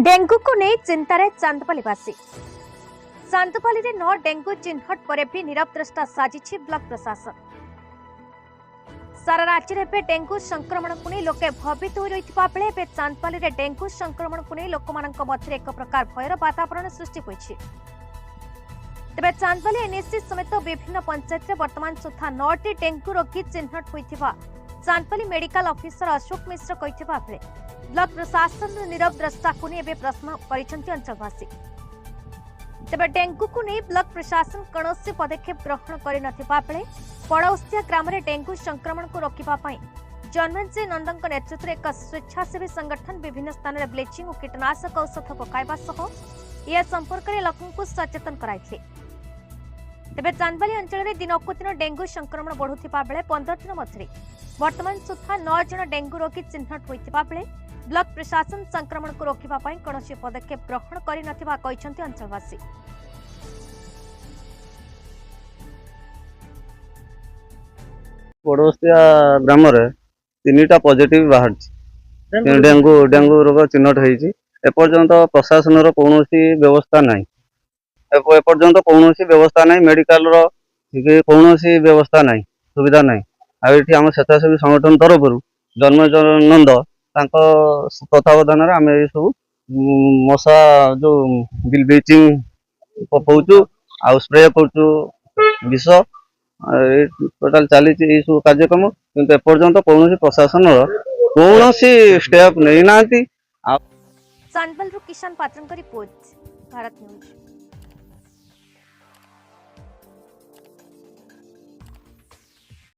Dengue को नहीं चिंतार चांदपालीवासी चांदपाली में 9 डेंगू चिन्हट पर भी नीरव द्रष्टा साजिछि ब्लॉक प्रशासन। सारा राज्य में डेंगू संक्रमण को नहीं लोके भयभीत हो रही बेले चांदपाली में डेंगू संक्रमण को नहीं लोक मध्य एक प्रकार भयर वातावरण सृष्टि होइछि। तेबे चांदपाली एनएससी समेत विभिन्न पंचायत में वर्तमान सुधा 9टी डेंगू रोगी चिन्हट होइथिबा चांदपाली मेडिकल ऑफिसर अशोक मिश्र कहिथिबा बेले ब्लॉक प्रशासन नीरव द्रष्टा को नहीं प्रश्न करिसेंति अंचलवासी। तेबे डेंगू को नहीं ब्लॉक प्रशासन कौनसी पदक्षेप ग्रहण करिनथिबा बेले पड़ोसिया ग्राम में डेंगू संक्रमण को रोकिबा पई जनमेंजी नंदन नेतृत्व में एक स्वेच्छासेवी संगठन विभिन्न स्थान में ब्लीचिंग और कीटनाशक औषध पकाइबा सह यह संपर्क में लोकों को सचेतन कराइथिले। तेबे चांदबाली अंचल में दिनकु दिन डेंगू संक्रमण बढ़ुथिबा बेले 15 दिन मध्य वर्तमान सुधा 9 जन डेंगू रोगी चिन्हट होइथिबा बेले ब्लॉक प्रशासन संक्रमण को रोकिबा पई कौनसी पदक्षेप ग्रहण करिनथिबा कहिसेंति अंचलवासी। पड़ोसिया ग्राम रे 3टा पॉजिटिव बाहर डेंगू रोग चिन्हट होइछि। एपर्यंत प्रशासन रो कोनोसी व्यवस्था नाही। एपर्यंत कोनोसी व्यवस्था नाही। मेडिकल रो कोनोसी व्यवस्था नाही, सुविधा नाही। आ एठी हम स्वेच्छासेवी संगठन तरफ जन्मनंद तांको तत्वावधान रे आमे सब मशा जो ब्लीचिंग पकाउछु आ स्प्रे करछु विष टोटाल चली सब कार्यक्रम किंतु एपर्यंत कौन प्रशासन कौन स्टेप नहीं ना। चांदबाल किसान पात्रंक रिपोर्ट भारत न्यूज।